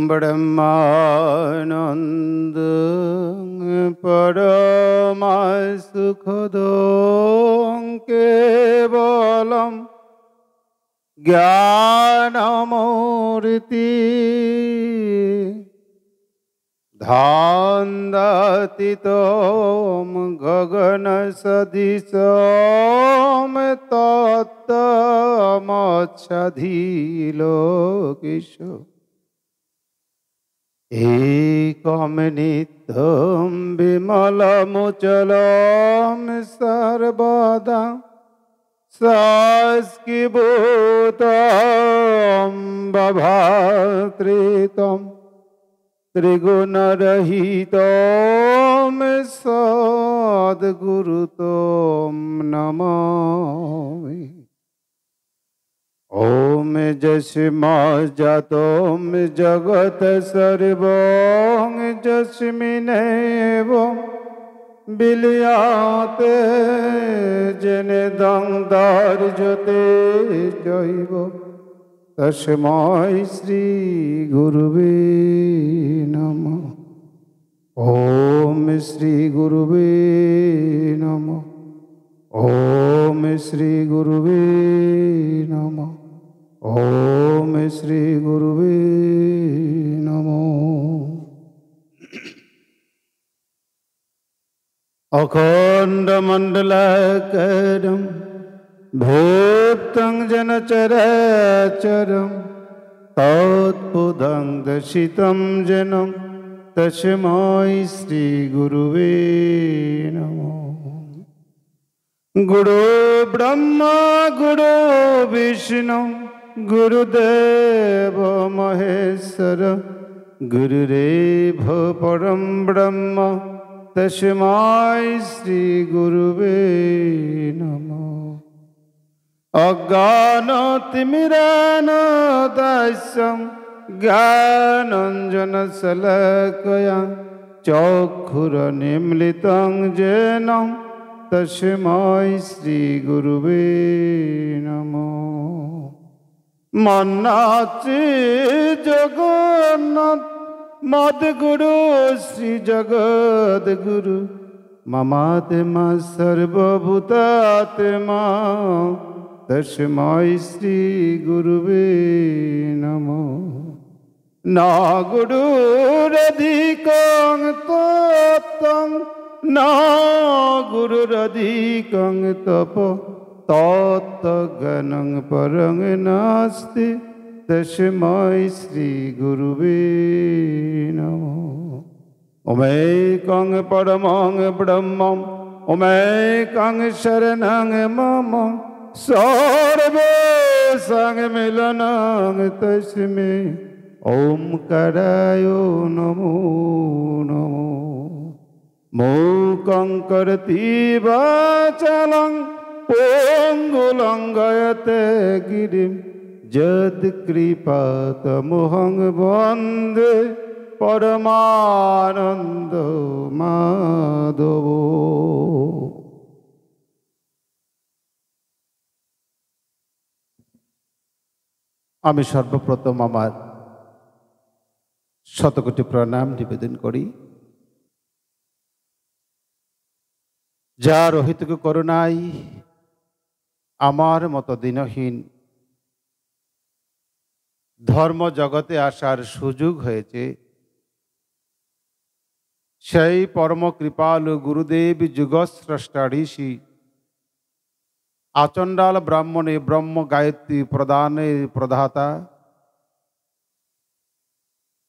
ब्रह्मानंद परमसुखदं केवलं ज्ञानमूर्ति ध्यानातीतं गगनसदृशं तत्त्वमच्छाधिलोकेश एकं नित्यं विमलमुचलं सर्वदा सस्कीभूतं बभात्रितं त्रिगुणरहितं सद्गुरुतं नमामि। ओम यस्माज्जातं जगत् सर्वं यस्मिन्नेव विलीयते जनिदं दार्यते चैव तस्मै श्री गुरुवे नमः। ओम श्री गुरुवे नमः। ओम श्री गुरुवे नमः। ओम श्री गुरुवे नमः। अखंडमंडलाकारं भूतं जनचराचरं तत्पदं दर्शितं जनं तस्मै श्री गुरुवे नमः। गुरु ब्रह्मा गुरु विष्णु गुरुदेव महेश्वर गुरुरेव परं ब्रह्म तस्मै श्री गुरुवे नमः। अज्ञानतिमिरान्धस्य ज्ञानाञ्जनशलाकया चक्षुरुन्मीलितं येन तस्मै श्री गुरुवे नमः। मन्नाचि जगन्नाथ मद्गुरु श्री जगद्गुरु ममात्मा सर्वभूतात्मा तस्मै श्री गुरुवे नमः। न गुरुरधिकं तप्तं न गुरुरधिकं तप तत्त्वज्ञानं परं नास्ति तस्मै श्री गुरुवे नमः। ओमेकं परमं ब्रह्मं ओमेकं शरणं मम सर्वेषां मिलनं तस्मै ओंकाराय नमो नमः। मूकं करोति वाचालं पङ्गुलं लङ्घयते गिरिं यत्कृपातमहं वन्दे परमानंद माधव। আমি সর্বপ্রথম আমার শতকোটি প্রণাম নিবেদন করি। যার অহেতুক করুণায় আমার মতো দিনহীন ধর্ম জগতে আসার সুযোগ হয়েছে, সেই পরম কৃপালু গুরুদেব যুগস্রষ্টা ঋষি আচণ্ডাল ব্রাহ্মণে ব্রহ্ম গায়ত্রী প্রদানের প্রদাতা,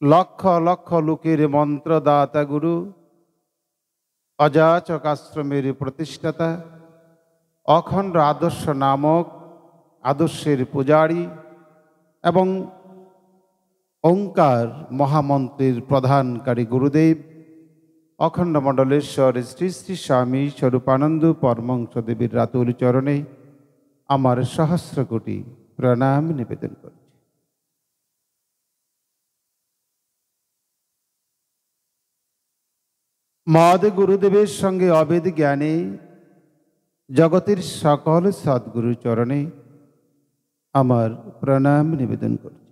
লক্ষ লক্ষ লোকের মন্ত্রদাতা গুরু, অযাচক আশ্রমের প্রতিষ্ঠাতা, অখণ্ড আদর্শ নামক আদর্শের পূজারী এবং ওঙ্কার মহামন্ত্রের প্রধানকারী গুরুদেব অখণ্ড মণ্ডলেশ্বর শ্রী শ্রী স্বামী স্বরূপানন্দ পরমহংসদেবের রাতুল চরণে আমার সহস্র কোটি প্রণাম নিবেদন করছি। মদ গুরুদেবের সঙ্গে অবেদ জ্ঞানে জগতের সকল সদ্গুরু চরণে আমার প্রণাম নিবেদন করছি।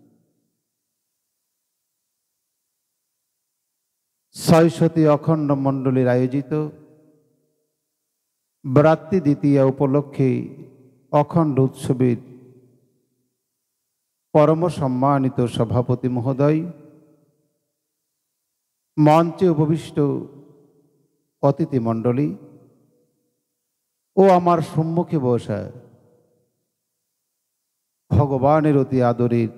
ছয়শতী অখণ্ড মণ্ডলীর আয়োজিত ব্রাত্যী দ্বিতীয়া উপলক্ষে অখণ্ড উৎসবের পরম সম্মানিত সভাপতি মহোদয়, মঞ্চে উপবিষ্ট অতিথি মণ্ডলী ও আমার সম্মুখে বসা ভগবানের অতি আদরের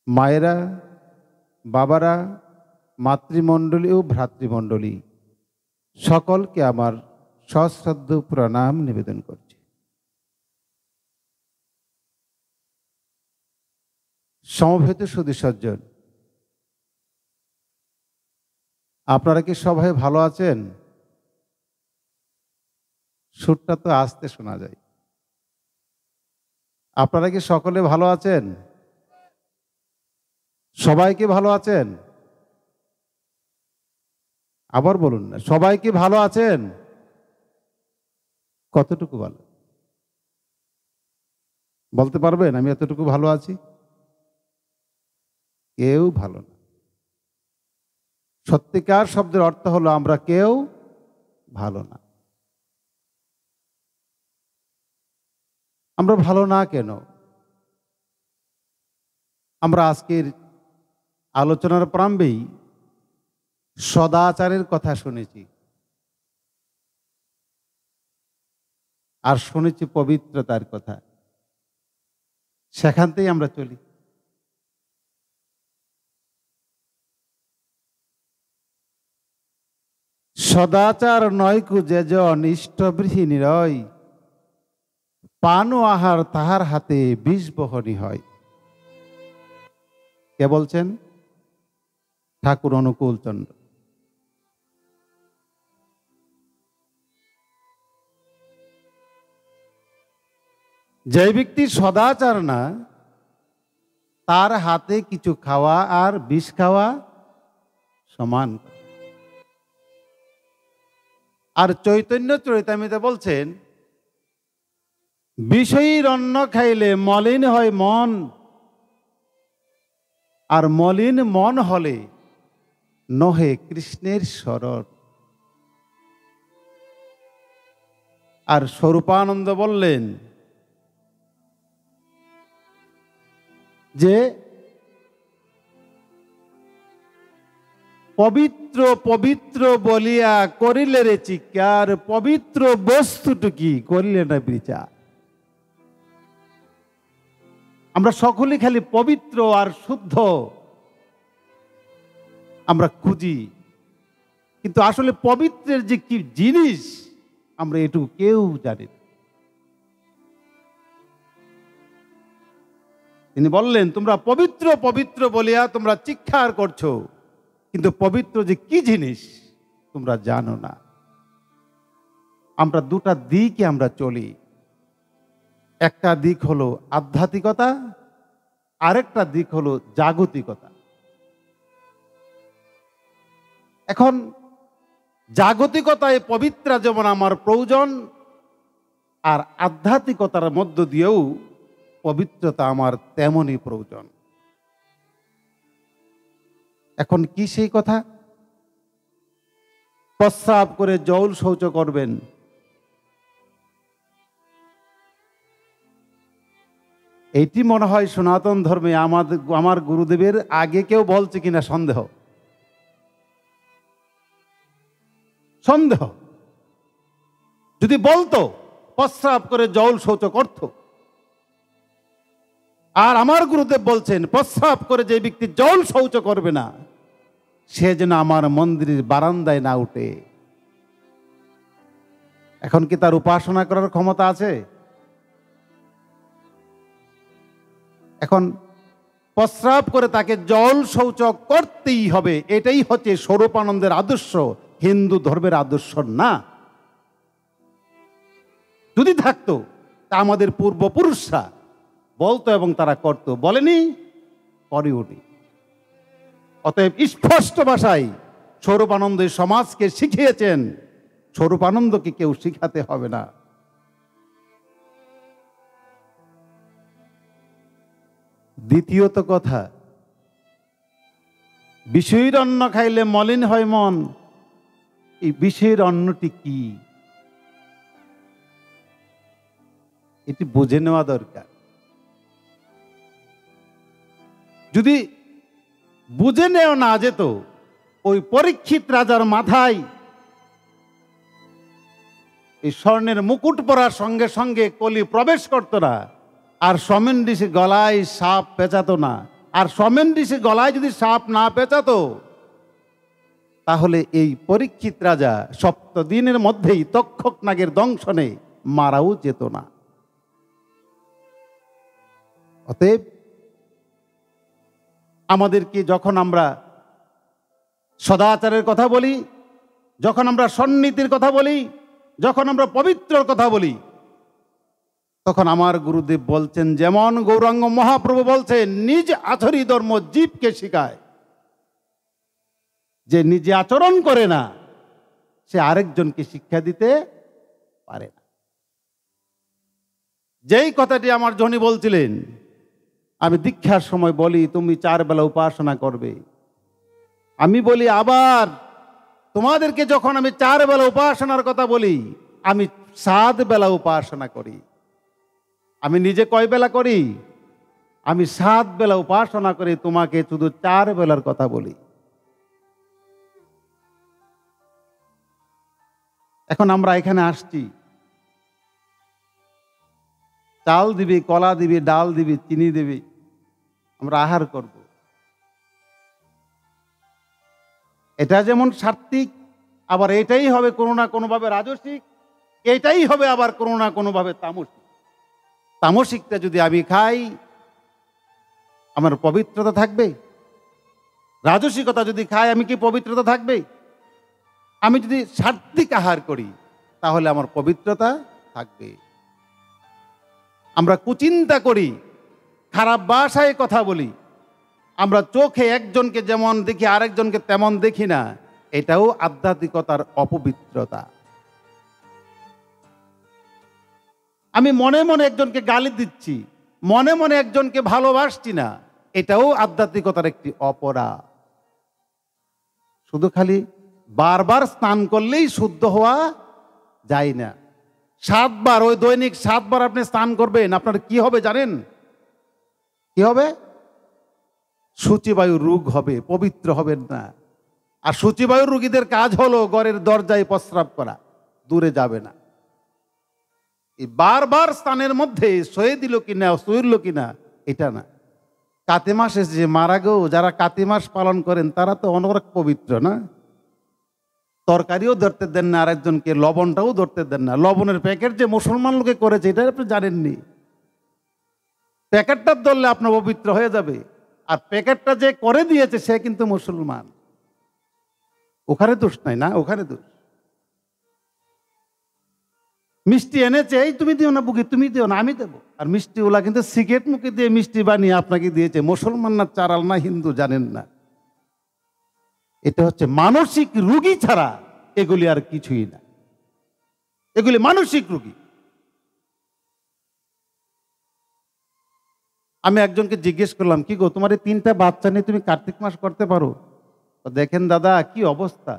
মায়েরা, বাবারা, মাতৃমণ্ডলী ও ভ্রাতৃমণ্ডলী, সকলকে আমার সশ্রদ্ধ প্রণাম নিবেদন করছি। সমবেত সুধী সজ্জন, আপনারা কি সবাই ভালো আছেন? সুরটা তো আস্তে শোনা যায়। আপনারা কি সকলে ভালো আছেন? সবাই কি ভালো আছেন? আবার বলুন না, সবাই কি ভালো আছেন? কতটুকু ভালো বলতে পারবেন? আমি এতটুকু ভালো আছি? কেউ ভালো না। সত্যিকার শব্দের অর্থ হলো আমরা কেউ ভালো না। আমরা ভালো না কেন? আমরা আজকের আলোচনার প্রারম্ভেই সদাচারের কথা শুনেছি, আর শুনেছি পবিত্রতার কথা। সেখানতেই আমরা চলি। সদাচার নয়কু যেজন ইষ্টবৃহি নিরয়, পান ও আহার তাহার হাতে বিষ বহনী হয়। কে বলছেন? ঠাকুর অনুকূল চন্দ্র। যে ব্যক্তি সদাচার না, তার হাতে কিছু খাওয়া আর বিষ খাওয়া সমান। আর চৈতন্য চরিতামৃতে বলছেন, বিষয়ীর অন্ন খাইলে মলিন হয় মন, আর মলিন মন হলে নহে কৃষ্ণের শরণ। আর স্বরূপানন্দ বললেন যে পবিত্র পবিত্র বলিয়া করিলে রে চিৎকার, পবিত্র বস্তুটুকি করিলে না বিচার। আমরা সকলে খালি পবিত্র আর শুদ্ধ আমরা খুঁজি, কিন্তু আসলে পবিত্রের যে কি জিনিস আমরা এটুকু কেউ জানি না। তিনি বললেন, তোমরা পবিত্র পবিত্র বলিয়া তোমরা চিৎকার করছো, কিন্তু পবিত্র যে কি জিনিস তোমরা জানো না। আমরা দুটা দিকে আমরা চলি। একটা দিক হলো আধ্যাত্মিকতা, আরেকটা দিক হলো জাগতিকতা। এখন জাগতিকতায় পবিত্র যেমন আমার প্রয়োজন, আর আধ্যাত্মিকতার মধ্য দিয়েও পবিত্রতা আমার তেমনই প্রয়োজন। এখন কি সেই কথা? প্রস্রাব করে জল শৌচ করবেন, এইটি মনে হয় সনাতন ধর্মে আমার গুরুদেবের আগে কেউ বলছে কিনা সন্দেহ। সন্দেহ। যদি বলতো প্রস্রাব করে জল শৌচ করত, আর আমার গুরুদেব বলছেন প্রস্রাব করে যে ব্যক্তি জল শৌচ করবে না, সে যেন আমার মন্দিরের বারান্দায় না উঠে। এখন কি তার উপাসনা করার ক্ষমতা আছে? এখন প্রস্রাব করে তাকে জল শৌচ করতেই হবে, এটাই হচ্ছে স্বরূপানন্দের আদর্শ, হিন্দু ধর্মের আদর্শ না। যদি থাকতো তা আমাদের পূর্বপুরুষরা বলতো এবং তারা করত, বলেনি, করে উঠি। অতএব স্পষ্ট ভাষায় স্বরূপানন্দ সমাজকে শিখিয়েছেন, স্বরূপানন্দকে কেউ শিখাতে হবে না। দ্বিতীয়ত কথা, বিষয়ের অন্ন খাইলে মলিন হয় মন। এই বিষয়ের অন্নটি কি, এটি বুঝে নেওয়া দরকার। যদি বুঝে নেওয়া না যেত, ওই পরীক্ষিত রাজার মাথায় এই স্বর্ণের মুকুট পরার সঙ্গে সঙ্গে কলি প্রবেশ করতো না, আর সমেন্দ্রিসে গলায় সাপ পেঁচাতো না। আর সমেন্দ্রিসে গলায় যদি সাপ না পেঁচাতো, তাহলে এই পরীক্ষিত রাজা 7 দিনের মধ্যেই তক্ষক নাগের দংশনে মারাও যেত না। অতএব আমাদেরকে যখন আমরা সদাচারের কথা বলি, যখন আমরা সন্নীতির কথা বলি, যখন আমরা পবিত্রর কথা বলি, তখন আমার গুরুদেব বলছেন, যেমন গৌরাঙ্গ মহাপ্রভু বলছেন, নিজ আচরি ধর্ম জীবকে শিখায়। যে নিজে আচরণ করে না, সে আরেকজনকে শিক্ষা দিতে পারে না। যেই কথাটি আমার জনি বলছিলেন, আমি দীক্ষার সময় বলি তুমি 4 বেলা উপাসনা করবে। আমি বলি আবার তোমাদেরকে যখন আমি 4 বেলা উপাসনার কথা বলি, আমি 7 বেলা উপাসনা করি। আমি নিজে কয় বেলা করি? আমি 7 বেলা উপাসনা করি, তোমাকে শুধু 4 বেলার কথা বলি। এখন আমরা এখানে আসছি, চাল দিবি, কলা দিবি, ডাল দিবি, চিনি দিবি, আমরা আহার করব। এটা যেমন সাত্ত্বিক, আবার এটাই হবে কোনো না কোনোভাবে রাজসিক, এটাই হবে আবার কোনো না কোনোভাবে তামসিক। তামসিকটা যদি আমি খাই, আমার পবিত্রতা থাকবে? রাজসিকতা যদি খাই, আমি কি পবিত্রতা থাকবে? আমি যদি সাত্ত্বিক আহার করি, তাহলে আমার পবিত্রতা থাকবে। আমরা কুচিন্তা করি, খারাপ ভাষায় কথা বলি, আমরা চোখে একজনকে যেমন দেখি আরেকজনকে তেমন দেখি না, এটাও আধ্যাত্মিকতার অপবিত্রতা। আমি মনে মনে একজনকে গালি দিচ্ছি, মনে মনে একজনকে ভালোবাসছি না, এটাও আধ্যাত্মিকতার একটি অপরাধ। শুধু খালি বারবার স্নান করলেই শুদ্ধ হওয়া যায় না। 7 বার, ওই দৈনিক 7 বার আপনি স্নান করবেন, আপনার কি হবে জানেন? কি হবে? সূচিবায়ু রোগ হবে, পবিত্র হবেন না। আর সূচিবায়ু রোগীদের কাজ হলো ঘরের দরজায় প্রস্রাব করা, দূরে যাবে না। এই বারবার স্নানের মধ্যে সয়ে দিল কিনা, সইল কিনা, এটা না। কাতি মাসে যে মারা গো, যারা কাতি মাস পালন করেন তারা তো অনেক পবিত্র না। তরকারিও ধরতে দেন না আরেকজনকে, লবণটাও ধরতে দেন না। লবণের প্যাকেট যে মুসলমান লোকে করেছে, এটা আপনি জানেননি। প্যাকেটটা ধরলে আপনার পবিত্র হয়ে যাবে, আর প্যাকেটটা যে করে দিয়েছে সে কিন্তু মুসলমান। ওখানে দোষ নাই না, ওখানে দোষ। মিষ্টি এনেছে, এই তুমি দিও না বুকি, তুমি দিও না, আমি দেবো। আর মিষ্টি ওলা কিন্তু সিগারেট মুখে দিয়ে মিষ্টি বানিয়ে আপনাকে দিয়েছে। মুসলমান না চারাল না হিন্দু জানেন না। এটা হচ্ছে মানসিক রোগী ছাড়া এগুলি আর কিছুই না। এগুলি মানসিক রোগী। আমি একজনকে জিজ্ঞেস করলাম, কি গো তোমার এই 3টা বাচ্চা নিয়ে তুমি কার্তিক মাস করতে পারো? দেখেন দাদা কি অবস্থা,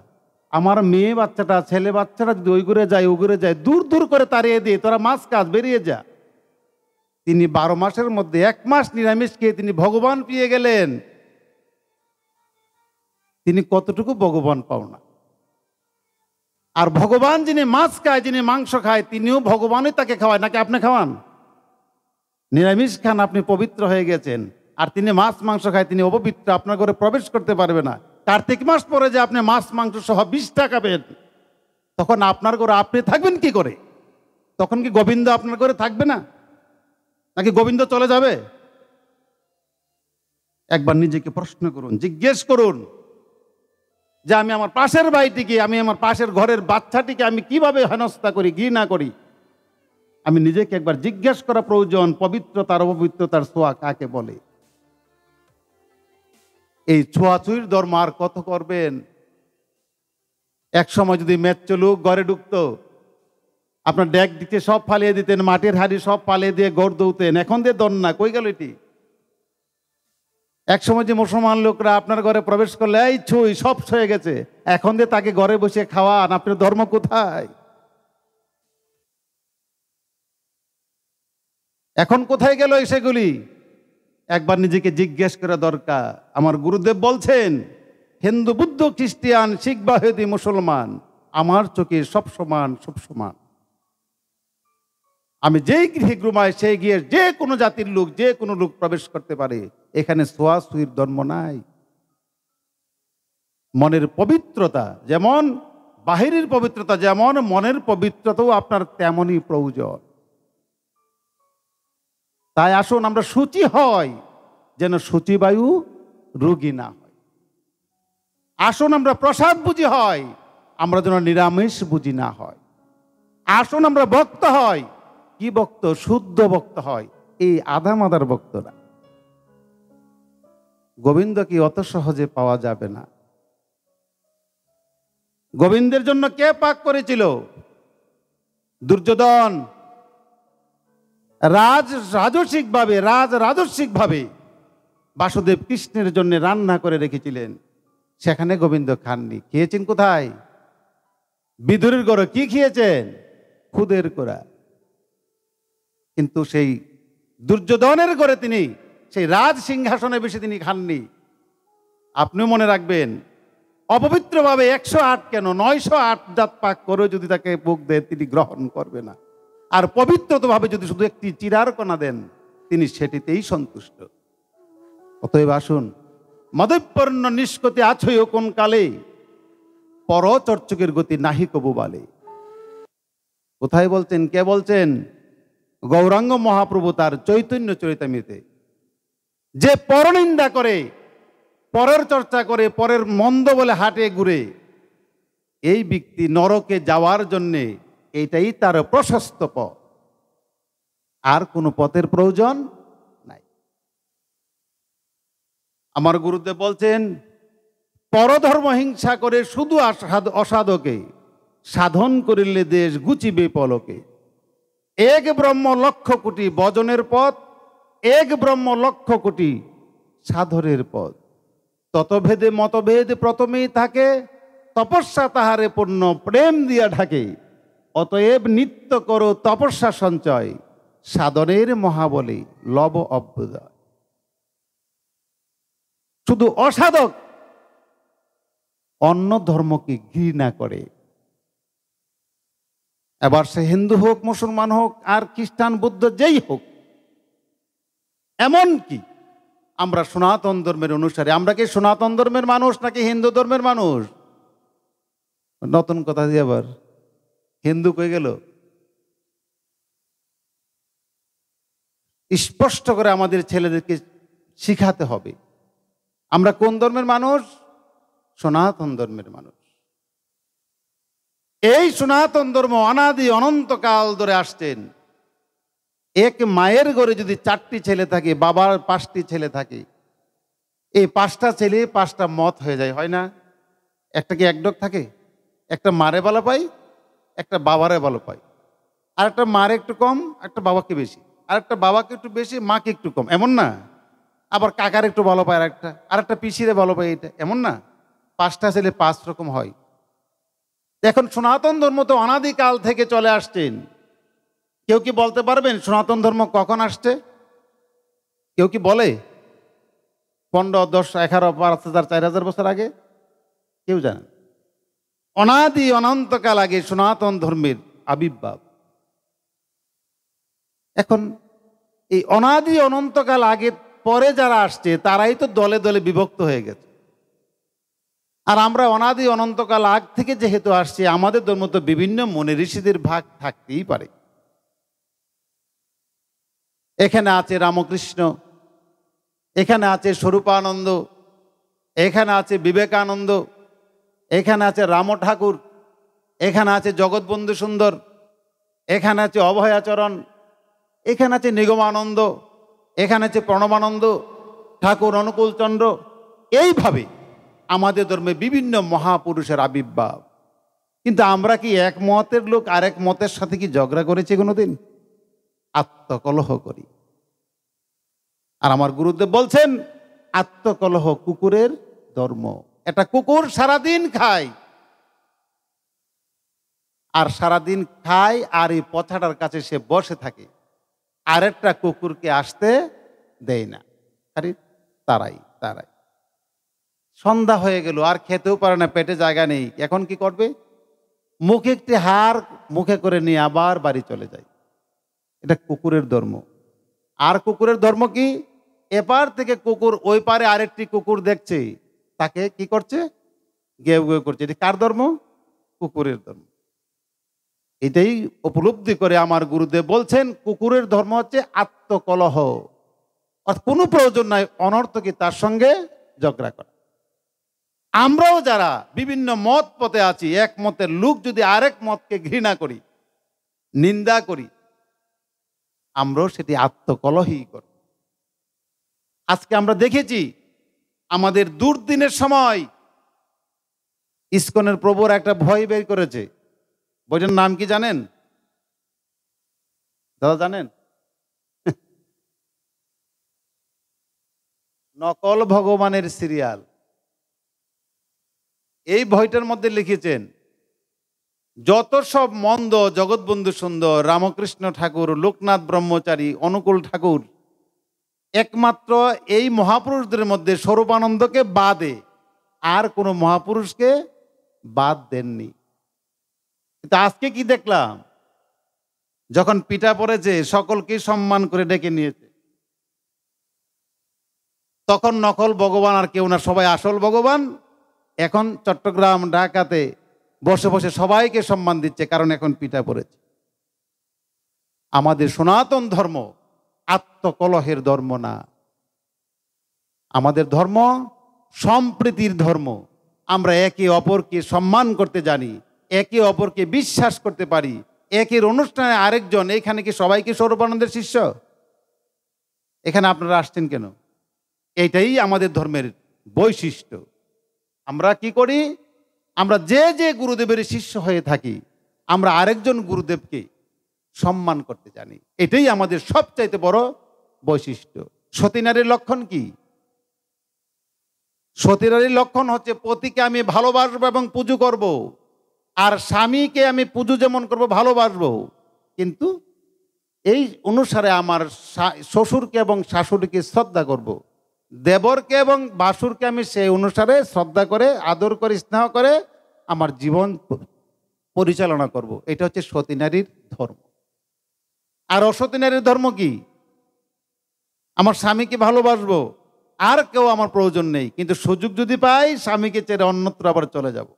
আমার মেয়ে বাচ্চাটা, ছেলে বাচ্চাটা যদি ওই ঘুরে যায়, ও ঘুরে যায়, দূর দূর করে তাড়িয়ে দিয়ে তোরা মাছ কাজ বেরিয়ে যা। তিনি 12 মাসের মধ্যে 1 মাস নিরামিষ খেয়ে তিনি ভগবান পেয়ে গেলেন। তিনি কতটুকু ভগবান পাও না। আর ভগবান যিনি মাছ খায়, যিনি মাংস খায়, তিনিও ভগবানই তাকে খাওয়ায়, নাকি আপনি খাওয়ান? নিরামিষ খান, আপনি পবিত্র হয়ে গেছেন। আর তিনি মাছ মাংস খায়, তিনি অপবিত্র, আপনার ঘরে প্রবেশ করতে পারবে না। কার্তিক মাস পরে যে আপনি মাছ মাংস সহ 20টা খাবেন, তখন আপনার ঘরে আপনি থাকবেন কি করে? তখন কি গোবিন্দ আপনার ঘরে থাকবে না, নাকি গোবিন্দ চলে যাবে? একবার নিজেকে প্রশ্ন করুন, জিজ্ঞেস করুন যে আমি আমার পাশের ভাইটিকে, আমি আমার পাশের ঘরের বাচ্চাটিকে আমি কিভাবে হেনস্থা করি, ঘৃণা করি। আমি নিজেকে একবার জিজ্ঞেস করা প্রয়োজন, পবিত্রতার অপবিত্রতার ছোঁয়া কাকে বলে? এই ছোঁয়াছুঁয়ির ধর্ম আর কত করবেন? এক সময় যদি মেচ্চো লোক ঘরে ঢুকতো, আপনার ডেক দিতে সব ফালিয়ে দিতেন, মাটির হাড়ি সব ফালিয়ে দিয়ে গড় দৌতেন। এখন দিয়ে দন না, কই গেল এটি? একসময় যে মুসলমান লোকরা আপনার ঘরে প্রবেশ করলে এই ছুঁই সব হয়ে গেছে, এখন যে তাকে ঘরে বসে খাওয়ান, আপনার ধর্ম কোথায়? এখন কোথায় গেল সেগুলি? একবার নিজেকে জিজ্ঞেস করা দরকার। আমার গুরুদেব বলছেন, হিন্দু, বুদ্ধ, খ্রিস্টান, শিখ বা ইহুদি, মুসলমান, আমার চোখে সব সমান, সব সমান। আমি যেই গৃহে ঘুমাই সেই গৃহে যে কোনো জাতির লোক, যে কোনো লোক প্রবেশ করতে পারে। এখানে ছোঁয়াছুঁয়ির ধর্ম নাই। মনের পবিত্রতা যেমন, বাহিরের পবিত্রতা যেমন, মনের পবিত্রতাও আপনার তেমনই প্রয়োজন। তাই আসুন আমরা শুচি হই, যেন শুচিবায়ু রোগী না হয়। আসুন আমরা প্রসাদ বুঝি হয়, আমরা যেন নিরামিষ বুঝি না হয়। আসুন আমরা ভক্ত হয়, কি ভক্ত? শুদ্ধ ভক্ত হয়, এই আধা মাদার ভক্ত না। গোবিন্দ কি অত সহজে পাওয়া যাবে না। গোবিন্দের জন্য কে পাক করেছিল? দুর্যোধন রাজস্বিক ভাবে বাসুদেব কৃষ্ণের জন্য রান্না করে রেখেছিলেন, সেখানে গোবিন্দ খাননি। খেয়েছেন কোথায়? বিদুরের ঘরে। কি খেয়েছেন? খুদের কোরা। কিন্তু সেই দুর্যোধনের ঘরে তিনি সেই রাজ সিংহাসনে বেশি তিনি খাননি। আপনিও মনে রাখবেন, অপবিত্রভাবে 108 কেন 908 জাত পাক করে যদি তাকে ভোগ দেন, তিনি গ্রহণ করবে না। আর পবিত্রভাবে যদি শুধু একটি চিরার কণা দেন, তিনি সেটিতেই সন্তুষ্ট। অতএব আসুন, মদৈপর্ণ নিষ্কতি আছয় কোন কালে, পরচর্চকের গতি নাহি কবু বালে। কোথায় বলছেন? কে বলছেন? গৌরাঙ্গ মহাপ্রভু তার চৈতন্য চরিতামৃতে। যে পরনিন্দা করে, পরের চর্চা করে, পরের মন্দ বলে হাটে ঘুরে, এই ব্যক্তি নরকে যাওয়ার জন্যে এইটাই তার প্রশস্ত পথ, আর কোনো পথের প্রয়োজন নাই। আমার গুরুদেব বলছেন, পরধর্ম হিংসা করে শুধু অসাধকে, সাধন করিলে দেশ গুচিবে পলকে। এক ব্রহ্ম লক্ষ কোটি ভজনের পথ, এক ব্রহ্ম লক্ষ কোটি সাধনের পথ। ততভেদে মতভেদ প্রথমেই থাকে, তপস্যা তাহারে পূর্ণ প্রেম দিয়া ঢাকে। অতএব নিত্য করো তপস্যা সঞ্চয়, সাধনের মহাবলী লব অভ্যুদয়। শুধু অসাধক অন্য ধর্মকে ঘৃণা করে। এবার সে হিন্দু হোক, মুসলমান হোক, আর খ্রিস্টান, বুদ্ধ যেই হোক, এমন কি আমরা সনাতন ধর্মের অনুসারী। আমরা কি সনাতন ধর্মের মানুষ নাকি হিন্দু ধর্মের মানুষ? নতুন কথা দিয়ে আবার হিন্দু কই গেল? স্পষ্ট করে আমাদের ছেলেদেরকে শিখাতে হবে আমরা কোন ধর্মের মানুষ? সনাতন ধর্মের মানুষ। এই সনাতন ধর্ম অনাদি অনন্তকাল ধরে আসছেন। এক মায়ের ঘরে যদি 4টি ছেলে থাকে, বাবার 5টি ছেলে থাকে, এই 5টা ছেলে 5টা মত হয়ে যায়, হয় না? একটা কি একডক থাকে? একটা মারে ভালো পাই, একটা বাবারে ভালো পাই, আর একটা মারে একটু কম, একটা বাবাকে বেশি, আর একটা বাবাকে একটু বেশি, মাকে একটু কম, এমন না? আবার কাকার একটু ভালো পায়, আর একটা পিসিরে ভালো পায়, এটা এমন না? 5টা ছেলে 5 রকম হয়। এখন সনাতন ধর্ম তো অনাদিকাল থেকে চলে আসছেন। কেউ কি বলতে পারবেন সনাতন ধর্ম কখন আসছে? কেউ কি বলে? 15, 10, 11, 5,000, 4,000 বছর আগে? কেউ জানে? অনাদি অনন্তকাল আগে সনাতন ধর্মের আবির্ভাব। এখন এই অনাদি অনন্তকাল আগে পরে যারা আসছে তারাই তো দলে দলে বিভক্ত হয়ে গেছে। আর আমরা অনাদি অনন্তকাল আগ থেকে যেহেতু আসছি, আমাদের ধর্ম তো বিভিন্ন মনে ঋষিদের ভাগ থাকতেই পারে। এখানে আছে রামকৃষ্ণ, এখানে আছে স্বরূপানন্দ, এখানে আছে বিবেকানন্দ, এখানে আছে রাম ঠাকুর, এখানে আছে জগৎবন্ধু সুন্দর, এখানে আছে অভয়াচরণ, এখানে আছে নিগমানন্দ, এখানে আছে প্রণবানন্দ, ঠাকুর অনুকূলচন্দ্র। এইভাবে আমাদের ধর্মে বিভিন্ন মহাপুরুষের আবির্ভাব। কিন্তু আমরা কি এক মতের লোক আরেক মতের সাথে কি ঝগড়া করেছি কোনোদিন? আত্মকলহ করি। আর আমার গুরুদেব বলছেন, আত্মকলহ কুকুরের ধর্ম। একটা কুকুর সারাদিন খায়, আর সারাদিন খায় আর এই পথাটার কাছে সে বসে থাকে, আরেকটা কুকুরকে আসতে দেয় না, আরে তারাই তারাই। সন্ধ্যা হয়ে গেল, আর খেতেও পারে না, পেটে জায়গা নেই, এখন কি করবে? মুখে একটি হাড় মুখে করে নিয়ে আবার বাড়ি চলে যায়। এটা কুকুরের ধর্ম। আর কুকুরের ধর্ম কি? এপার থেকে কুকুর ওই পারে আরেকটি কুকুর দেখছে, তাকে কি করছে? গেউ গেউ করছে। এটি কার ধর্ম? কুকুরের ধর্ম। এটাই উপলব্ধি করে আমার গুরুদেব বলছেন কুকুরের ধর্ম হচ্ছে আত্মকলহ, অর্থাৎ কোনো প্রয়োজন নাই অনর্থকে তার সঙ্গে ঝগড়া করা। আমরাও যারা বিভিন্ন মত পথে আছি, এক মতের লোক যদি আরেক মতকে ঘৃণা করি, নিন্দা করি, আমরাও সেটি আত্মকলহী করি। আজকে আমরা দেখেছি আমাদের দুর্দিনের সময় ইসকনের প্রভুর একটা ভয় বের করেছে। বইটার নাম কি জানেন দাদা? জানেন? নকল ভগবানের সিরিয়াল। এই বইটার মধ্যে লিখেছেন যত সব মন্দ জগৎবন্ধু সুন্দর, রামকৃষ্ণ ঠাকুর, লোকনাথ ব্রহ্মচারী, অনুকূল ঠাকুর, একমাত্র এই মহাপুরুষদের মধ্যে স্বরূপানন্দকে বাদে আর কোনো মহাপুরুষকে বাদ দেননি। কিন্তু আজকে কি দেখলাম? যখন পিঠা পড়েছে সকলকে সম্মান করে ডেকে নিয়েছে, তখন নকল ভগবান আর কেউ না, সবাই আসল ভগবান। এখন চট্টগ্রাম ঢাকাতে বসে বসে সবাইকে সম্মান দিচ্ছে, কারণ এখন পিঠা পড়েছে। আমাদের সনাতন ধর্ম আত্মকলহের ধর্ম না, আমাদের ধর্ম সম্প্রীতির ধর্ম। আমরা একে অপরকে সম্মান করতে জানি, একে অপরকে বিশ্বাস করতে পারি। একের অনুষ্ঠানে আরেকজন, এখানে কি সবাইকে স্বরূপানন্দের শিষ্য? এখানে আপনারা আসছেন কেন? এইটাই আমাদের ধর্মের বৈশিষ্ট্য। আমরা কি করি? আমরা যে যে গুরুদেবের শিষ্য হয়ে থাকি, আমরা আরেকজন গুরুদেবকে সম্মান করতে জানি। এটাই আমাদের সবচাইতে বড় বৈশিষ্ট্য। সতী নারীর লক্ষণ কি? সতী নারীর লক্ষণ হচ্ছে পতিকে আমি ভালোবাসবো এবং পুজো করব, আর স্বামীকে আমি পুজো যেমন করব ভালোবাসবো, কিন্তু এই অনুসারে আমার শ্বশুরকে এবং শাশুড়িকে শ্রদ্ধা করব, দেবরকে এবং বাসুরকে আমি সেই অনুসারে শ্রদ্ধা করে, আদর করে, স্নেহ করে আমার জীবন পরিচালনা করব। এটা হচ্ছে সতী নারীর ধর্ম। আর অসতী নারীর ধর্ম কি? আমার স্বামীকে ভালোবাসবো, আর কেউ আমার প্রয়োজন নেই, কিন্তু সুযোগ যদি পাই স্বামীকে ছেড়ে অন্যত্র আবার চলে যাব।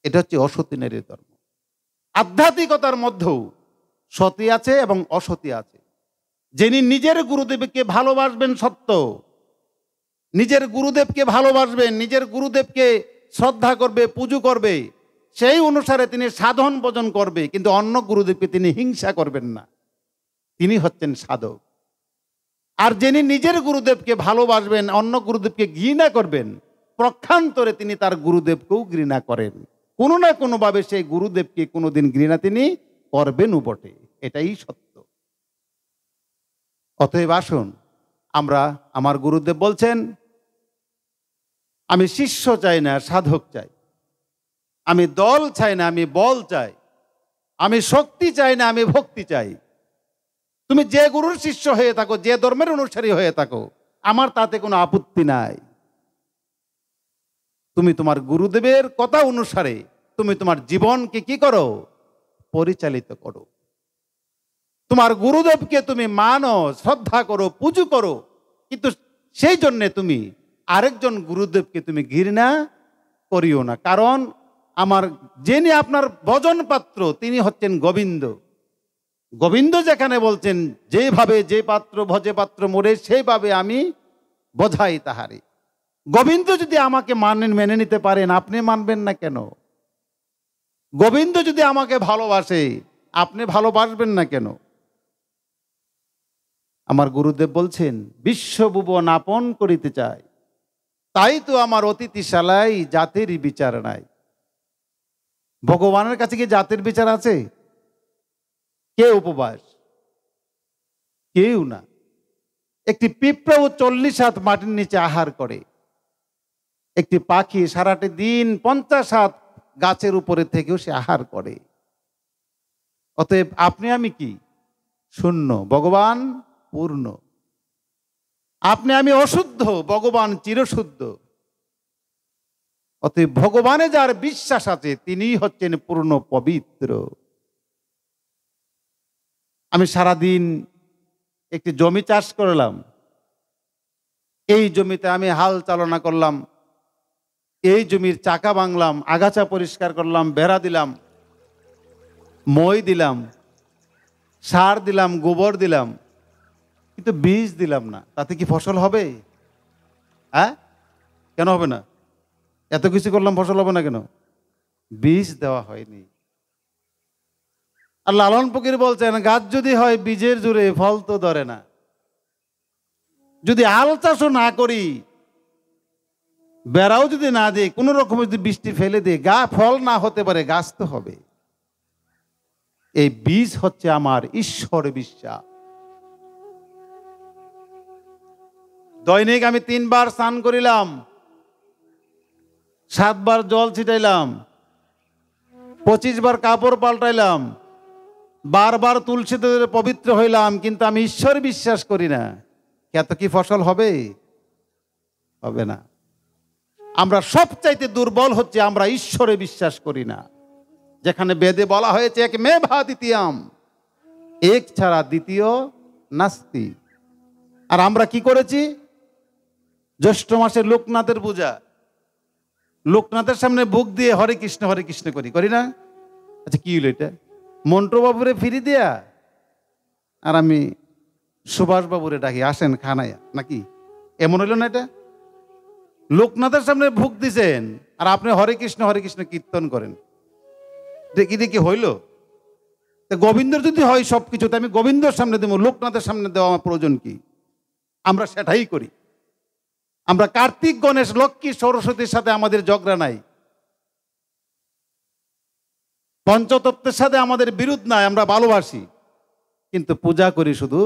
এটা হচ্ছে অসতী নারীর ধর্ম। আধ্যাত্মিকতার মধ্যেও সতী আছে এবং অসতী আছে। যিনি নিজের গুরুদেবকে ভালোবাসবেন সত্য, নিজের গুরুদেবকে ভালোবাসবেন, নিজের গুরুদেবকে শ্রদ্ধা করবে, পুজো করবে, সেই অনুসারে তিনি সাধন ভজন করবে, কিন্তু অন্য গুরুদেবকে তিনি হিংসা করবেন না, তিনি হচ্ছেন সাধক। আর যিনি নিজের গুরুদেবকে ভালোবাসবেন, অন্য গুরুদেবকে ঘৃণা করবেন, প্রক্ষান্তরে তিনি তার গুরুদেবকেও ঘৃণা করেন। কোনো না কোনোভাবে সেই গুরুদেবকে কোনোদিন ঘৃণা তিনি করবেনও বটে, এটাই সত্য। অতএব আসুন, আমরা, আমার গুরুদেব বলছেন আমি শিষ্য চাই না, সাধক চাই। আমি দল চাই না, আমি বল চাই। আমি শক্তি চাই না, আমি ভক্তি চাই। তুমি যে গুরুর শিষ্য হয়ে থাকো, যে ধর্মের অনুসারী হয়ে থাকো, আমার তাতে কোনো আপত্তি নাই। তুমি তোমার গুরুদেবের কথা অনুসারে তুমি তোমার জীবনকে কি করো? পরিচালিত করো। তোমার গুরুদেবকে তুমি মানো, শ্রদ্ধা করো, পুজো করো, কিন্তু সেই জন্যে তুমি আরেকজন গুরুদেবকে তুমি ঘৃণা করিও না। কারণ আমার যিনি আপনার ভজন পাত্র তিনি হচ্ছেন গোবিন্দ। গোবিন্দ যেখানে বলছেন যেভাবে যে পাত্র ভজে পাত্র মোরে, সেইভাবে আমি বোঝাই তাহারে। গোবিন্দ যদি আমাকে মেনে নিতে পারেন, আপনি মানবেন না কেন? গোবিন্দ যদি আমাকে ভালোবাসে, আপনি ভালোবাসবেন না কেন? আমার গুরুদেব বলছেন বিশ্বভুবন আপন করিতে চাই, তাই তো আমার অতিথিশালায় জাতির বিচার নাই। ভগবানের কাছে কি জাতির বিচার আছে? কে উপবাস? কেউ না। একটি পিঁপড়াও 40 হাত মাটির নিচে আহার করে। একটি পাখি সারাটি দিন 50 হাত গাছের উপরে থেকেও সে আহার করে। অতএব আপনি আমি কি? শূন্য, ভগবান পূর্ণ। আপনি আমি অশুদ্ধ, ভগবান চিরশুদ্ধ। অতএব ভগবানে যার বিশ্বাস আছে তিনিই হচ্ছেন পূর্ণ পবিত্র। আমি সারাদিন একটি জমি চাষ করলাম, এই জমিতে আমি হাল চালনা করলাম, এই জমির চাকা ভাঙলাম, আগাছা পরিষ্কার করলাম, বেড়া দিলাম, মই দিলাম, সার দিলাম, গোবর দিলাম, কিন্তু বীজ দিলাম না। তাতে কি ফসল হবে? হ্যাঁ, কেন হবে না? এত কিছু করলাম, ফসল হবে না কেন? বীজ দেওয়া হয়নি। আর লালন ফকির বলছেন, গাছ যদি হয় বীজের জোরে, ফল তো ধরে না। যদি আল চাষও না করি, বেড়াও যদি না দিই, কোন রকম যদি বৃষ্টি ফেলে দিই, ফল না হতে পারে, গাছ তো হবে। এই বীজ হচ্ছে আমার ঈশ্বর বিশ্বাস। দৈনিক আমি 3 বার স্নান করিলাম, 7 বার জল ছিটাইলাম, 25 বার কাপড় পাল্টাইলাম, বারবার তুলসীতে পবিত্র হইলাম, কিন্তু আমি ঈশ্বর বিশ্বাস করি না। এত কি ফসল হবে? হবে না। আমরা সবচাইতে দুর্বল হচ্ছে আমরা ঈশ্বরে বিশ্বাস করি না। যেখানে বেদে বলা হয়েছে এক মেভা দ্বিতীয়াম, এক ছাড়া দ্বিতীয় নাস্তি। আর আমরা কি করেছি? জ্যৈষ্ঠ মাসে লোকনাথের পূজা, লোকনাথের সামনে ভোগ দিয়ে হরে কৃষ্ণ করি না? আচ্ছা, কি হলো এটা? মন্টু বাবুরে ফিরি দেয়া, আর আমি সুভাষ বাবুরে ডাকি, আসেন খানায়া, নাকি এমন হইল না? এটা লোকনাথের সামনে ভোগ দিছেন, আর আপনি হরে কৃষ্ণ কীর্তন করেন। দেখি দেখি হইল? গোবিন্দর যদি হয় সবকিছু, তো আমি গোবিন্দর সামনে দেবো, লোকনাথের সামনে দেওয়া আমার প্রয়োজন কি? আমরা সেটাই করি। আমরা কার্তিক, গণেশ, লক্ষ্মী, সরস্বতীর সাথে আমাদের ঝগড়া নাই, পঞ্চতত্ত্বের সাথে আমাদের বিরোধ নাই, আমরা ভালোবাসি, কিন্তু পূজা করি শুধু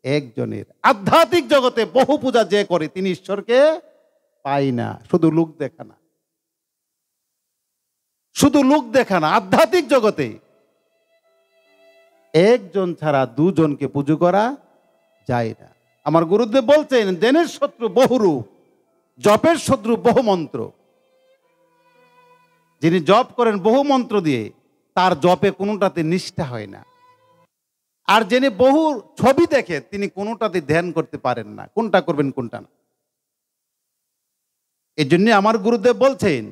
একজনের। আধ্যাত্মিক জগতে বহু পূজা যে করে তিনি ঈশ্বরকে পাই না, শুধু লোক দেখানা, শুধু লোক দেখানা। আধ্যাত্মিক জগতে একজন ছাড়া দুজনকে পুজো করা যায় না। আমার গুরুদেব বলছেন, দেনের শত্রু বহুরূপ, জপের শত্রু বহু মন্ত্র। যিনি জপ করেন বহু মন্ত্র দিয়ে, তার জপে কোনোটাতে নিষ্ঠা হয় না। আর যিনি বহু ছবি দেখে, তিনি কোনোটাতে ধ্যান করতে পারেন না, কোনটা করবেন কোনটা না। এই জন্য আমার গুরুদেব বলছেন,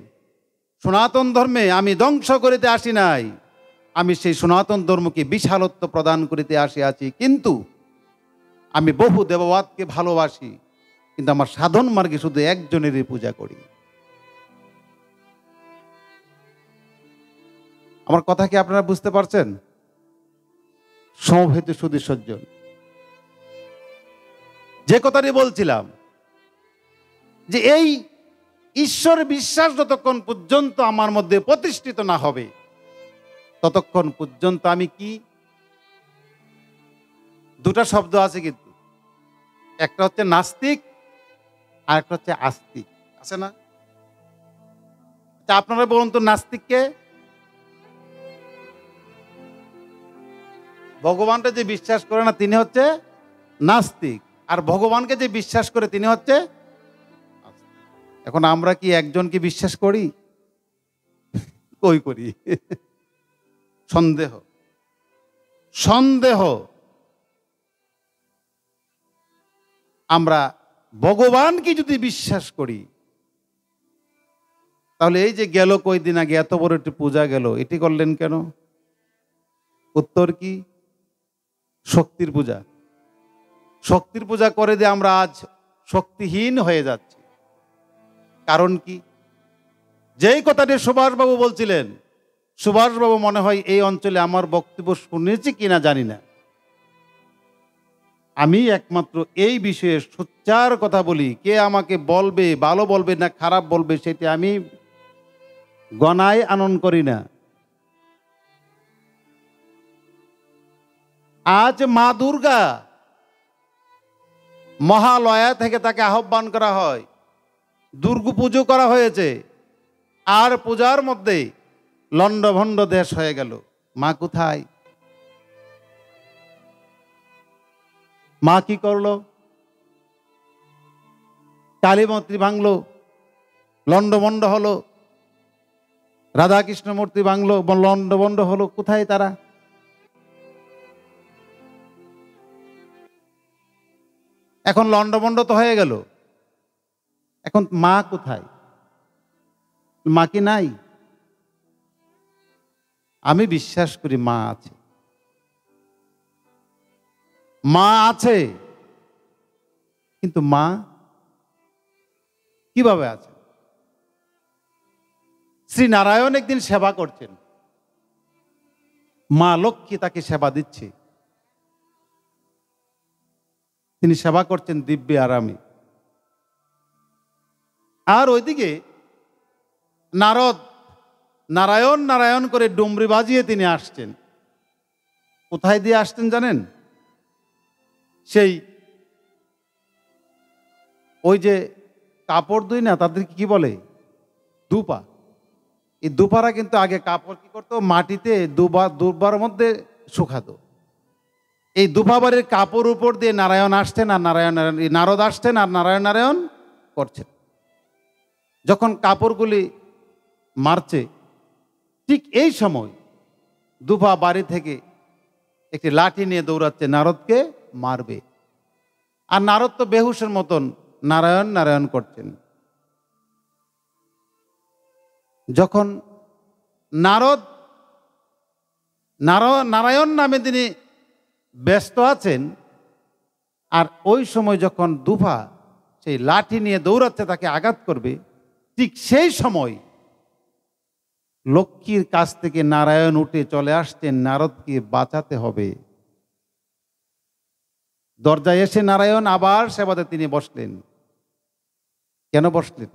সনাতন ধর্মে আমি ধ্বংস করিতে আসি নাই, আমি সেই সনাতন ধর্মকে বিশালত্ব প্রদান করিতে আসিয়াছি। কিন্তু আমি বহু দেববাদকে ভালোবাসি, কিন্তু আমার সাধন মার্গে শুধু একজনেরই পূজা করি। আমার কথা কি আপনারা বুঝতে পারছেন? সমবেত সুধী সজ্জন, যে কথাটি বলছিলাম, যে এই ঈশ্বর বিশ্বাস যতক্ষণ পর্যন্ত আমার মধ্যে প্রতিষ্ঠিত না হবে, ততক্ষণ পর্যন্ত আমি কি? দুটা শব্দ আছে কিন্তু, একটা হচ্ছে নাস্তিক আর একটা হচ্ছে আস্তিক, আছে না? আপনারা বলুন তো, নাস্তিককে? ভগবানকে যে বিশ্বাস করে না তিনি হচ্ছে নাস্তিক, আর ভগবানকে যে বিশ্বাস করে তিনি হচ্ছে। এখন আমরা কি একজনকে বিশ্বাস করি? কই করি? সন্দেহ, সন্দেহ। আমরা ভগবানকে যদি বিশ্বাস করি, তাহলে এই যে গেল কয়দিন আগে এত বড় একটি পূজা গেল, এটি করলেন কেন? উত্তর কি? শক্তির পূজা। শক্তির পূজা করে দিয়ে আমরা আজ শক্তিহীন হয়ে যাচ্ছি। কারণ কি? যেই কথাটি সুভাষবাবু বলছিলেন, সুভাষবাবু মনে হয় এই অঞ্চলে আমার বক্তব্য শুনেছি কিনা জানি না, আমি একমাত্র এই বিষয়ে সোচ্চার কথা বলি। কে আমাকে বলবে, ভালো বলবে না খারাপ বলবে, সেটি আমি গণায় আনন্দ করি না। আজ মা দুর্গা মহালয়া থেকে তাকে আহ্বান করা হয়, দুর্গা পুজো করা হয়েছে, আর পূজার মধ্যে লণ্ডভণ্ড দেশ হয়ে গেল। মা কোথায়? মা কি করলো? কালী মূর্তি ভাঙলো, লণ্ডভণ্ড হলো, রাধাকৃষ্ণ মূর্তি ভাঙলো, লণ্ডভণ্ড হলো। কোথায় তারা? এখন লণ্ডভণ্ড তো হয়ে গেল, এখন মা কোথায়? মা কি নাই? আমি বিশ্বাস করি মা আছে, মা আছে, কিন্তু মা কিভাবে আছে? শ্রী নারায়ণ একদিন সেবা করছেন, মা লক্ষ্মী তাকে সেবা দিচ্ছে, তিনি সেবা করছেন দিব্যে আরামে। আর ওইদিকে নারদ নারায়ণ নারায়ণ করে ডুমরি বাজিয়ে তিনি আসছেন। কোথায় দিয়ে আসতেন জানেন? সেই ওই যে কাপড় দুই না, তাদেরকে কি বলে? দুপা। এই দুপারা কিন্তু আগে কাপড় কি করতো, মাটিতে দুবার মধ্যে শুকাতো। এই দুপাবারের কাপড় উপর দিয়ে নারায়ণ আসছেন, আর নারদ আসছেন, আর নারায়ণ নারায়ণ করছেন। যখন কাপড়গুলি মারছে, ঠিক এই সময় দুপা বাড়ি থেকে একটি লাঠি নিয়ে দৌড়াচ্ছে, নারদকে মারবে। আর নারদ তো বেহুশের মতন নারায়ণ নারায়ণ করছেন। যখন নারায়ণ নামে তিনি ব্যস্ত আছেন, আর ওই সময় যখন দুপা সেই লাঠি নিয়ে দৌড়াচ্ছে তাকে আঘাত করবে, ঠিক সেই সময় লক্ষ্মীর কাছ থেকে নারায়ণ উঠে চলে আসছেন, নারদকে বাঁচাতে হবে। দরজায় এসে নারায়ণ আবার সেবাতে তিনি বসলেন। কেন বসলেন?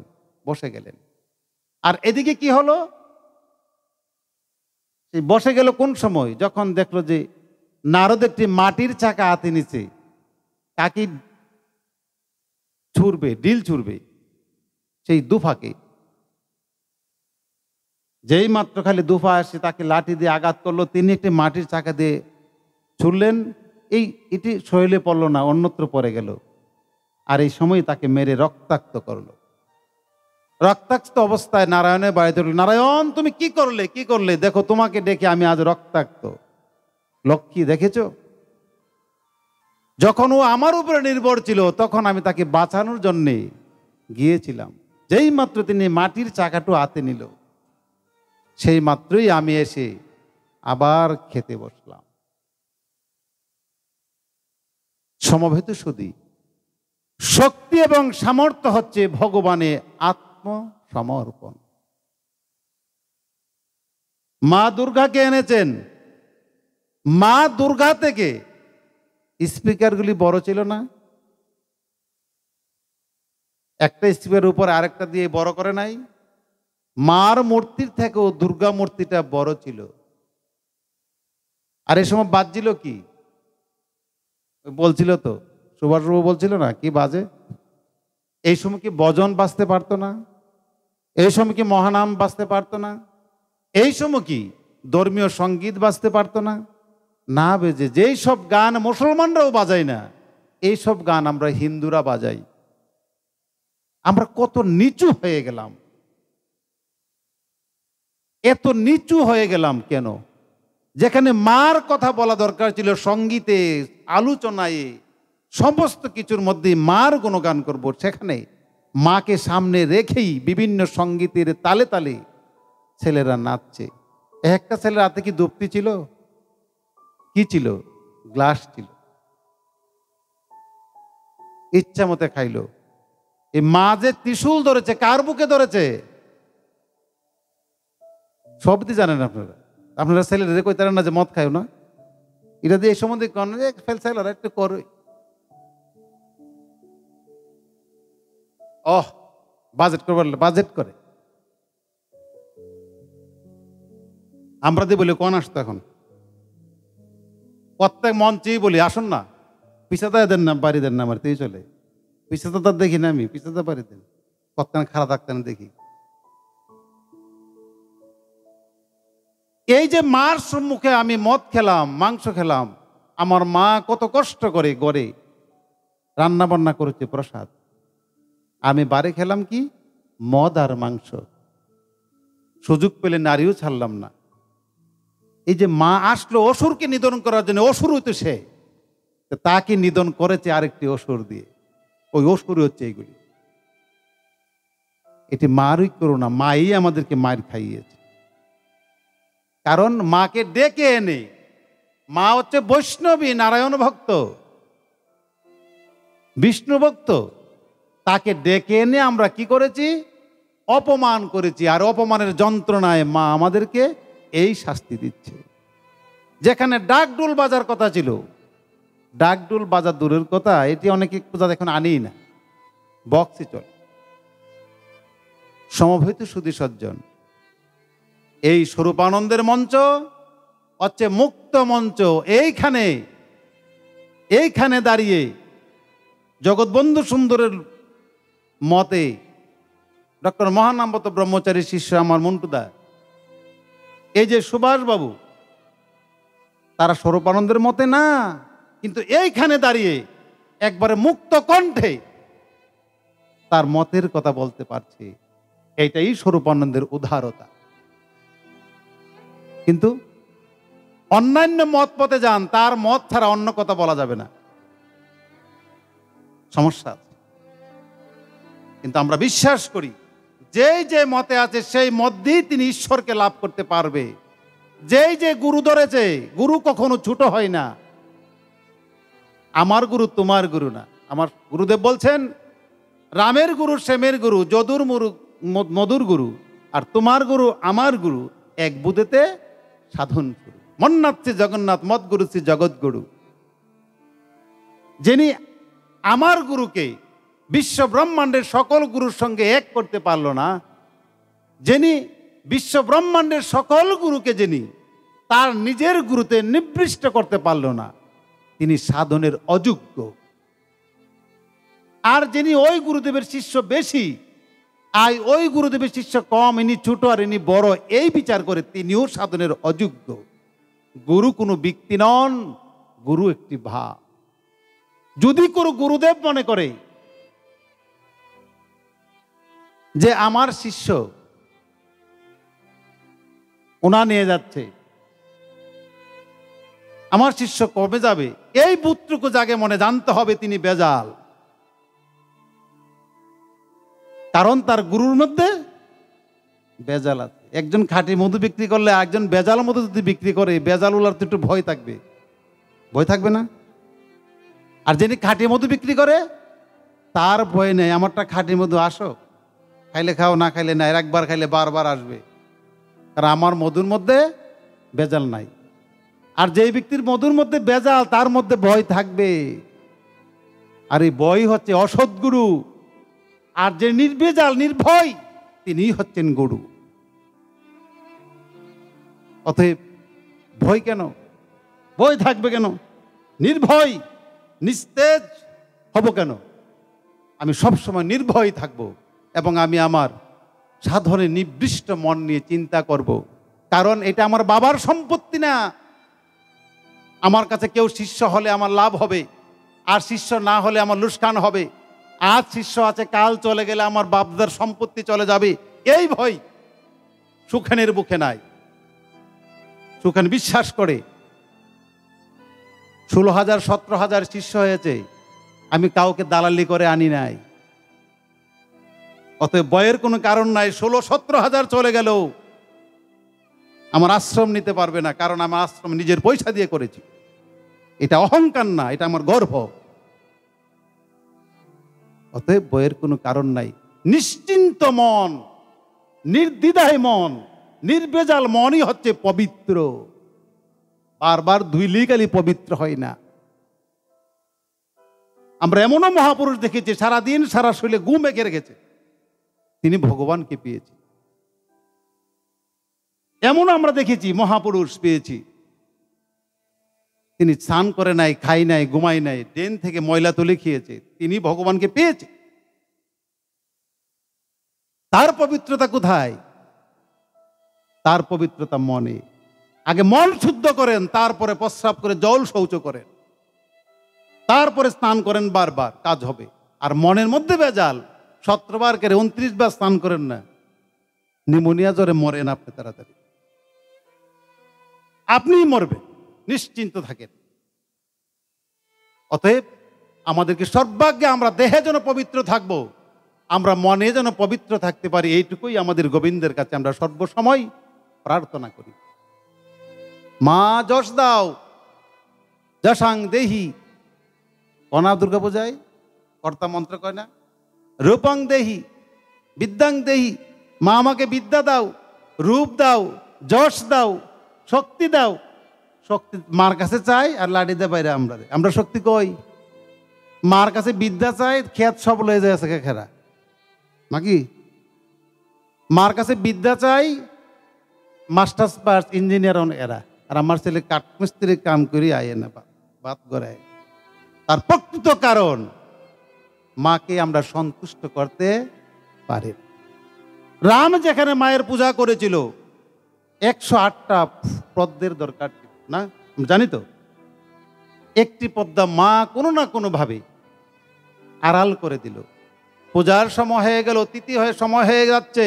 বসে গেলেন। আর এদিকে কি হলো? বসে গেল কোন সময়? যখন দেখলো যে নারদ একটি মাটির চাকা হাতে নিচে, কাকে ছুড়বে, ডিল ছুড়বে সেই দুফাকে। যেই মাত্র খালি দুফা আসে তাকে লাঠি দিয়ে আঘাত করলো, তিনি একটি মাটির চাকা দিয়ে ছুড়লেন। এটি শরীরে পড়লো না, অন্যত্র পড়ে গেল। আর এই সময় তাকে মেরে রক্তাক্ত করলো। রক্তাক্ত অবস্থায় নারায়ণের বাড়িতে উঠল, নারায়ণ তুমি কি করলে, কি করলে? দেখো তোমাকে ডেকে আমি আজ রক্তাক্ত। লক্ষ্মী দেখেছ? যখন ও আমার উপরে নির্ভর ছিল তখন আমি তাকে বাঁচানোর জন্যে গিয়েছিলাম। যেই মাত্র তিনি মাটির চাকাটু হাতে নিল, সেই মাত্রই আমি এসে আবার খেতে বসলাম। সমবেত সুধী, শক্তি এবং সামর্থ্য হচ্ছে ভগবানে আত্মসমর্পণ। মা দুর্গাকে এনেছেন। মা দুর্গা থেকে স্পিকারগুলি বড় ছিল না? একটা স্পিকারের উপর আরেকটা দিয়ে বড় করে নাই? মার মূর্তির থেকেও দুর্গা মূর্তিটা বড় ছিল। আর এই সময় বাজছিল কি? বলছিল তো, সুভাষবাবু বলছিল না, কি বাজে? এই সময় কি ভজন বাজতে পারতো না? এই সময় কি মহানাম বাজতে পারতো না? এই সময় কি ধর্মীয় সঙ্গীত বাজতে পারতো না? না বেজে যেই সব গান মুসলমানরাও বাজায় না, এই সব গান আমরা হিন্দুরা বাজাই। আমরা কত নিচু হয়ে গেলাম! এত নিচু হয়ে গেলাম কেন? যেখানে মার কথা বলা দরকার ছিল, সঙ্গীতে, আলোচনায়, সমস্ত কিছুর মধ্যে মার গুণগান করব, সেখানে মাকে সামনে রেখেই বিভিন্ন সঙ্গীতের তালে তালে ছেলেরা নাচছে। একটা ছেলের হাতে কি দপ্তি ছিল? কি ছিল? গ্লাস ছিল। ইচ্ছা মতে খাইলো। এই মা যে ত্রিশূল ধরেছে, কার বুকে ধরেছে? সবই জানেন আপনারা। আপনারা ছেলেদের কইতারেন না যে মদ খায় না, এটা দিয়ে এই সম্বন্ধে ফেলসাইলারা একটু করে। বাজেট করবার বাজেট করে। আমরা দিয়ে বলি কোন আসতো এখন, প্রত্যেক মঞ্চেই বলি আসুন না, পিছাতে দেন না, বাড়ি দেন না, আমার তেই চলে। পিছে তো তার দেখি না, আমি পিছে তো পারি কতক্ষণ খারাপ থাকতেন দেখি। এই যে মার সম্মুখে আমি মদ খেলাম, মাংস খেলাম, আমার মা কত কষ্ট করে গড়ে রান্না বান্না করেছে প্রসাদ, আমি বাড়ি খেলাম কি মদ আর মাংস। সুযোগ পেলে নারীও ছাড়লাম না। এই যে মা আসলো অসুরকে নিধন করার জন্য, অসুর হইতো সে, তাকে নিধন করেছে আরেকটি অসুর দিয়ে। ওই অসুরই হচ্ছে এইগুলি। এটি মারই করুণা, মাই আমাদেরকে মার খাইয়েছে। কারণ মাকে ডেকে এনে, মা হচ্ছে বৈষ্ণবী, নারায়ণ ভক্ত, বিষ্ণু ভক্ত, তাকে ডেকে এনে আমরা কি করেছি? অপমান করেছি। আর অপমানের যন্ত্রণায় মা আমাদেরকে এই শাস্তি দিচ্ছে। যেখানে ডাকডুল বাজার কথা ছিল, ডাকডুল বাজার দূরের কথা, এটি অনেকে পূজা এখন আনেই না, বক্সে চলে। সমবেত সুধী সজ্জন, এই স্বরূপানন্দের মঞ্চ হচ্ছে মুক্ত মঞ্চ। এইখানে দাঁড়িয়ে জগৎবন্ধু সুন্দরের মতে ডক্টর মহানামবত ব্রহ্মচারী শিষ্য আমার মন্টুদা, এই যে সুভাষবাবু, তারা স্বরূপানন্দের মতে না, কিন্তু এইখানে দাঁড়িয়ে একবারে মুক্ত কণ্ঠে তার মতের কথা বলতে পারছে। এইটাই স্বরূপানন্দের উদারতা। কিন্তু অন্যান্য মত পথে যান, তার মত ছাড়া অন্য কথা বলা যাবে না, সমস্যা আছে। কিন্তু আমরা বিশ্বাস করি যে মতে আছে সেই মত দিয়ে তিনি ঈশ্বরকে লাভ করতে পারবে। যে গুরু ধরেছে, গুরু কখনো ছোট হয় না। আমার গুরু তোমার গুরু না। আমার গুরুদেব বলছেন, রামের গুরু শ্যামের গুরু, যদুর মধুর গুরু, আর তোমার গুরু আমার গুরু, এক বুধেতে সাধন গুরু। মন্নাথ শ্রী জগন্নাথ, মদ গুরু শ্রী জগৎগুরু। যিনি আমার গুরুকে বিশ্ব ব্রহ্মাণ্ডের সকল গুরুর সঙ্গে এক করতে পারল না, যিনি বিশ্ব ব্রহ্মাণ্ডের সকল গুরুকে যিনি তার নিজের গুরুতে নিবৃষ্ট করতে পারল না, তিনি সাধনের অযোগ্য। আর যিনি ওই গুরুদেবের শিষ্য বেশি আর ওই গুরুদেবের শিষ্য কম, ইনি ছোট আর ইনি বড়, এই বিচার করে তিনিও সাধনের অযোগ্য। গুরু কোনো ব্যক্তি নন, গুরু একটি ভাব। যদি কোনো গুরুদেব মনে করে যে আমার শিষ্য ওনা নিয়ে যাচ্ছে, আমার শিষ্য কবে যাবে, এই বুধটুকু জাগে মনে জানতে হবে তিনি বেজাল। কারণ তার গুরুর মধ্যে বেজাল আছে। একজন খাঁটি মধু বিক্রি করলে একজন বেজাল মধু যদি বিক্রি করে, বেজাল উলার তো একটু ভয় থাকবে, ভয় থাকবে না? আর যিনি খাঁটি মধু বিক্রি করে তার ভয় নেই, আমারটা খাঁটি মধু, আসো, খাইলে খাও, না খাইলে নাই, একবার খাইলে বারবার আসবে, কারণ আমার মধুর মধ্যে বেজাল নাই। আর যেই ব্যক্তির মধুর মধ্যে বেজাল, তার মধ্যে ভয় থাকবে। আর এই ভয় হচ্ছে অসৎগুরু। আর যে নির্বেজাল নির্ভয়, তিনি হচ্ছেন গুরু। অতএব ভয় কেন, ভয় থাকবে কেন? নির্ভয় নিস্তেজ হব কেন? আমি সবসময় নির্ভয় থাকব এবং আমি আমার সাধনে নিবৃষ্ট মন নিয়ে চিন্তা করব। কারণ এটা আমার বাবার সম্পত্তি না। আমার কাছে কেউ শিষ্য হলে আমার লাভ হবে, আর শিষ্য না হলে আমার লুসকান হবে। আজ শিষ্য আছে, কাল চলে গেলে আমার বাপদার সম্পত্তি চলে যাবে, এই ভয় সুখানের বুকে নাই। সুখান বিশ্বাস করে 16,000 17,000 শিষ্য হয়েছে, আমি কাউকে দালালি করে আনি নাই। অতএব ভয়ের কোনো কারণ নাই। 16-17,000 চলে গেল আমার আশ্রম নিতে পারবে না, কারণ আমার আশ্রম নিজের পয়সা দিয়ে করেছি। এটা অহংকার না, এটা আমার গর্ব। অতএব ভয়ের কোনো কারণ নাই। নিশ্চিন্ত মন, নির্দ্বিধায় মন, নির্বেজাল মনই হচ্ছে পবিত্র। বারবার ধুইলেই খালি পবিত্র হয় না। আমরা এমনও মহাপুরুষ দেখেছি সারাদিন সারা শরীরে ঘুম এঁকে রেখেছে, তিনি ভগবানকে পেয়েছি। এমন আমরা দেখেছি মহাপুরুষ পেয়েছি তিনি স্নান করে নাই, খাই নাই, ঘুমাই নাই, ড্রেন থেকে ময়লা তুলে খেয়েছে, তিনি ভগবানকে পেয়েছে। তার পবিত্রতা কোথায়? তার পবিত্রতা মনে। আগে মন শুদ্ধ করেন, তারপরে প্রস্রাব করে জল শৌচ করেন, তারপরে স্নান করেন, বারবার কাজ হবে। আর মনের মধ্যে ভেজাল, 17 বার করে 29 বার স্নান করেন না, নিউমোনিয়া জ্বরে মরেন আপনি তাড়াতাড়ি, আপনিই মরবেন, নিশ্চিন্ত থাকেন। অতএব আমাদেরকে সর্বাগ্যে আমরা দেহে যেন পবিত্র থাকব, আমরা মনে যেন পবিত্র থাকতে পারি, এইটুকুই আমাদের গোবিন্দের কাছে আমরা সর্বসময় প্রার্থনা করি। মা যশ দাও যশাং দেহি, কনা দুর্গা পূজায় কর্তা মন্ত্র কয় না, রূপং দেহি বিদ্যাং দেহি, মা আমাকে বিদ্যা দাও, রূপ দাও, যশ দাও, শক্তি দাও। শক্তি মার কাছে চাই আর লাঠি দে বাইরে আমরা শক্তি কই? মার কাছে বিদ্যা চাই, খেত সব লয়ে যায় আছে খেরা নাকি? মার কাছে বিদ্যা চাই, মাস্টার্স পাস, ইঞ্জিনিয়ার এরা, আর আমার ছেলে কাঠমিস্ত্রি কাম করি আয়ে না বাদ গড়ায়। তার প্রকৃত কারণ মাকে আমরা সন্তুষ্ট করতে পারি। রাম যেখানে মায়ের পূজা করেছিল 108টা পদ্মের দরকার ছিল না, জানি তো। একটি পদ্মা মা কোনো না কোনো ভাবে আড়াল করে দিল। পূজার সময় হয়ে গেল, তিথি হয়ে সময় হয়ে যাচ্ছে,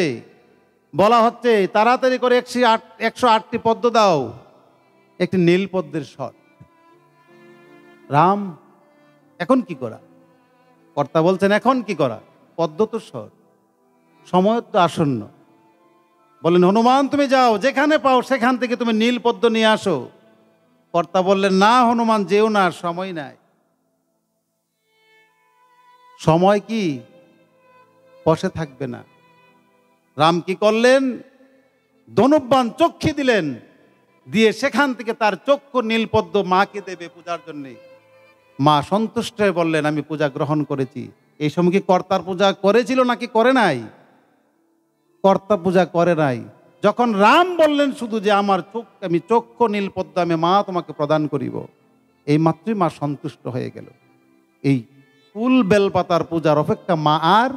বলা হচ্ছে তাড়াতাড়ি করে 108টি পদ্ম দাও, একটি নীল পদ্মের শট। রাম এখন কি করা? কর্তা বলছেন এখন কি করা? পদ্ম তো শট, সময় তো আসন্ন। বললেন হনুমান তুমি যাও, যেখানে পাও সেখান থেকে তুমি নীল পদ্ম নিয়ে আসো। কর্তা বললেন না হনুমান যেও না, সময় নাই। সময় কি বসে থাকবে না। রাম কি করলেন? ধনুবান চক্ষি দিলেন, দিয়ে সেখান থেকে তার চক্ষু নীলপদ্ম মাকে দেবে পূজার জন্য। মা সন্তুষ্ট হয়ে বললেন আমি পূজা গ্রহণ করেছি। এই সময় কি কর্তার পূজা করেছিল নাকি করে নাই? কর্তা পূজা করে নাই। যখন রাম বললেন শুধু যে আমার আমি চক্ষু নীলপদ্ম আমি মা তোমাকে প্রদান করিব, এই মাত্রই মা সন্তুষ্ট হয়ে গেল। এই ফুল বেলপাতার পূজার অপেক্ষা মা আর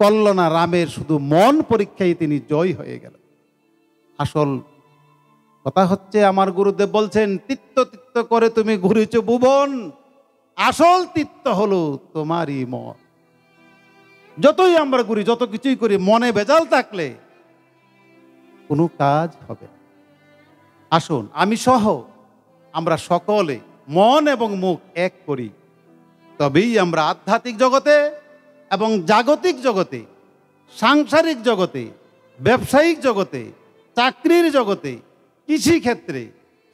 করল না। রামের শুধু মন পরীক্ষায় তিনি জয় হয়ে গেল। আসল কথা হচ্ছে আমার গুরুদেব বলছেন তিত্ত তিত্ত করে তুমি ঘুরেছ ভুবন, আসল তিত্ত হলো তোমারই মন। যতই আমরা ঘুরি, যত কিছুই করি, মনে ভেজাল থাকলে কোনো কাজ হবে না। আসুন আমি সহ আমরা সকলে মন এবং মুখ এক করি, তবেই আমরা আধ্যাত্মিক জগতে এবং জাগতিক জগতে, সাংসারিক জগতে, ব্যবসায়িক জগতে, চাকরির জগতে, কৃষিক্ষেত্রে,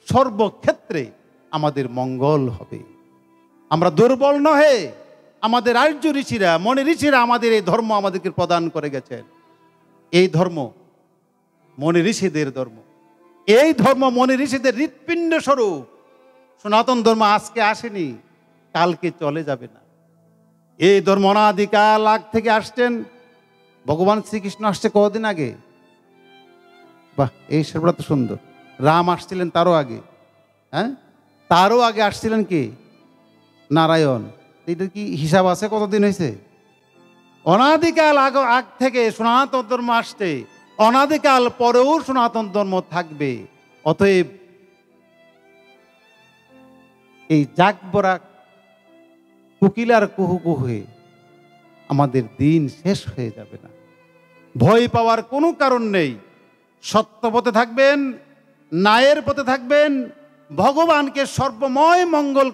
সর্বক্ষেত্রে আমাদের মঙ্গল হবে। আমরা দুর্বল নহে। আমাদের আর্য ঋষিরা, মনি ঋষিরা আমাদের এই ধর্ম আমাদেরকে প্রদান করে গেছেন। এই ধর্ম মনি ঋষিদের ধর্ম। এই ধর্ম মনি ঋষিদের হৃৎপিণ্ড স্বরূপ। সনাতন ধর্ম আজকে আসেনি, কালকে চলে যাবে না। এই ধর্ম অনাদিকাল আগ থেকে আসছেন। ভগবান শ্রীকৃষ্ণ আসছে কদিন আগে? বাহ, এই সেবা তো সুন্দর। রাম আসছিলেন তারও আগে, হ্যাঁ, তারও আগে আসছিলেন কি? নারায়ণ। এটা কি হিসাব আছে কতদিন হয়েছে? অনাদিকাল আগ থেকে সনাতন ধর্ম আসছে, অনাদিকাল পরেও সনাতন ধর্ম থাকবে। অতএব এই জাগবরা কুকিলার কুহু কুহে আমাদের দিন শেষ হয়ে যাবে না। ভয় পাওয়ার কোনো কারণ নেই। সত্য পথে থাকবেন, ন্যায়ের পথে থাকবেন, ভগবানকে সর্বময় মঙ্গল